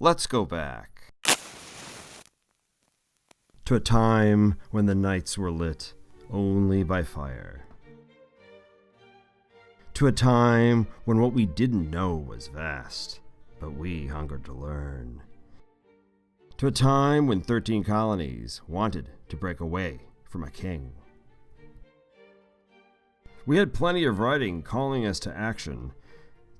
Let's go back to a time when the nights were lit only by fire. To a time when what we didn't know was vast, but we hungered to learn. To a time when 13 colonies wanted to break away from a king. We had plenty of writing calling us to action,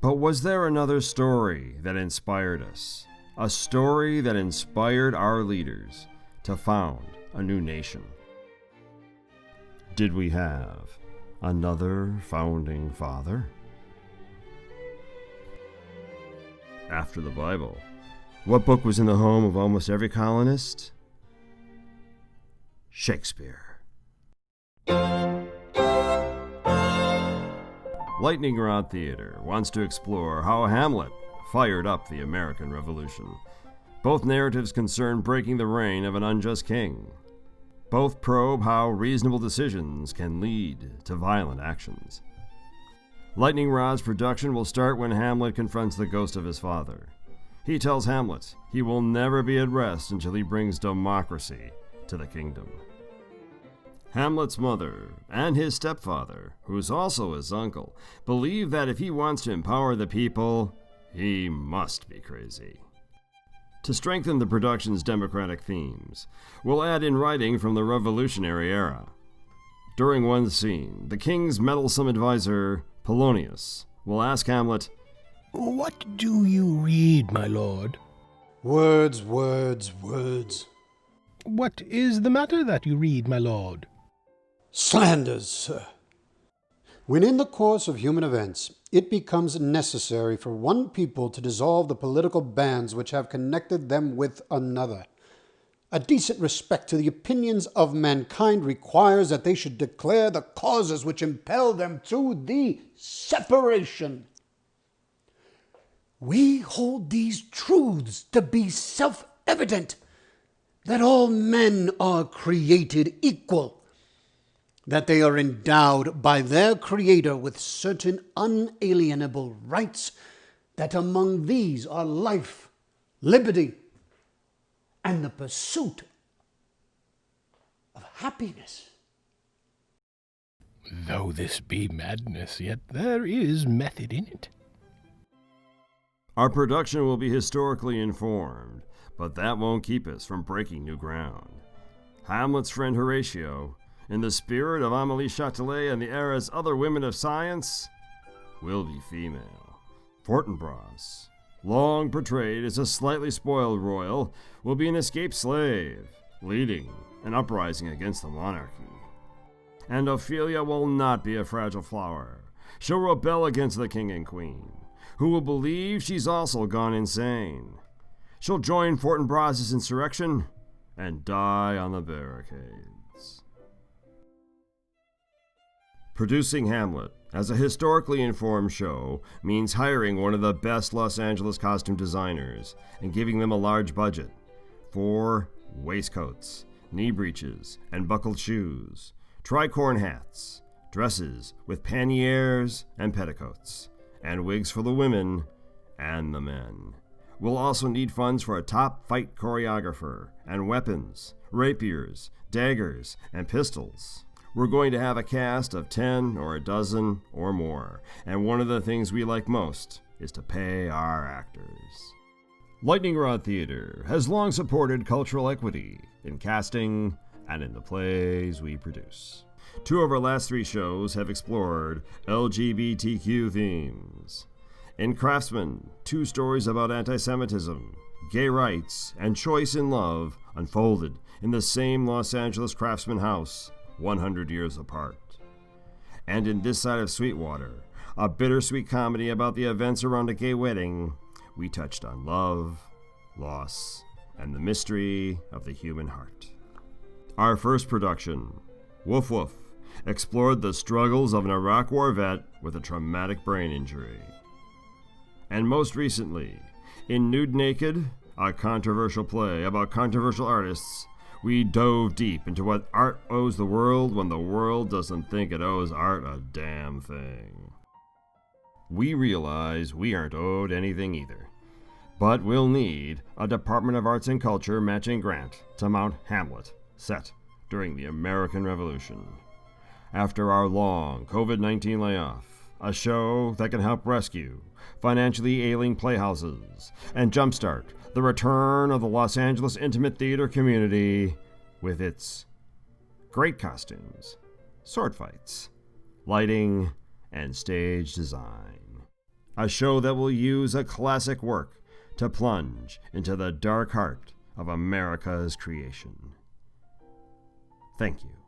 but was there another story that inspired us? A story that inspired our leaders to found a new nation? Did we have another founding father? After the Bible, what book was in the home of almost every colonist? Shakespeare. Lightning Rod Theater wants to explore how Hamlet fired up the American Revolution. Both narratives concern breaking the reign of an unjust king. Both probe how reasonable decisions can lead to violent actions. Lightning Rod's production will start when Hamlet confronts the ghost of his father. He tells Hamlet he will never be at rest until he brings democracy to the kingdom. Hamlet's mother and his stepfather, who's also his uncle, believe that if he wants to empower the people, he must be crazy. To strengthen the production's democratic themes, we'll add in writing from the Revolutionary era. During one scene, the king's meddlesome advisor, Polonius, will ask Hamlet, "What do you read, my lord?" Words, words, words. "What is the matter that you read, my lord?" Slanders, sir. When in the course of human events, it becomes necessary for one people to dissolve the political bands which have connected them with another, a decent respect to the opinions of mankind requires that they should declare the causes which impel them to the separation. We hold these truths to be self-evident, that all men are created equal, that they are endowed by their Creator with certain unalienable rights, that among these are life, liberty, and the pursuit of happiness. Though this be madness, yet there is method in it. Our production will be historically informed, but that won't keep us from breaking new ground. Hamlet's friend Horatio, in the spirit of Amélie Châtelet and the era's other women of science, will be female. Fortinbras, long portrayed as a slightly spoiled royal, will be an escaped slave, leading an uprising against the monarchy. And Ophelia will not be a fragile flower. She'll rebel against the king and queen, who will believe she's also gone insane. She'll join Fortinbras' insurrection and die on the barricades. Producing Hamlet as a historically informed show means hiring one of the best Los Angeles costume designers and giving them a large budget for waistcoats, knee breeches, and buckled shoes, tricorn hats, dresses with panniers and petticoats, and wigs for the women and the men. We'll also need funds for a top fight choreographer and weapons, rapiers, daggers, and pistols. We're going to have a cast of 10 or a dozen or more, and one of the things we like most is to pay our actors. Lightning Rod Theater has long supported cultural equity in casting and in the plays we produce. 2 of our last 3 shows have explored LGBTQ themes. In Craftsman, 2 stories about anti-Semitism, gay rights, and choice in love unfolded in the same Los Angeles craftsman house 100 years apart. And in This Side of Sweetwater, a bittersweet comedy about the events around a gay wedding, we touched on love, loss, and the mystery of the human heart. Our first production, Woof Woof, explored the struggles of an Iraq War vet with a traumatic brain injury. And most recently, in Nude Naked, a controversial play about controversial artists, we dove deep into what art owes the world when the world doesn't think it owes art a damn thing. We realize we aren't owed anything either, But we'll need a Department of Arts and Culture matching grant to mount Hamlet, set during the American Revolution. After our long COVID-19 layoff, a show that can help rescue financially ailing playhouses and jumpstart the return of the Los Angeles intimate theater community with its great costumes, sword fights, lighting, and stage design. A show that will use a classic work to plunge into the dark heart of America's creation. Thank you.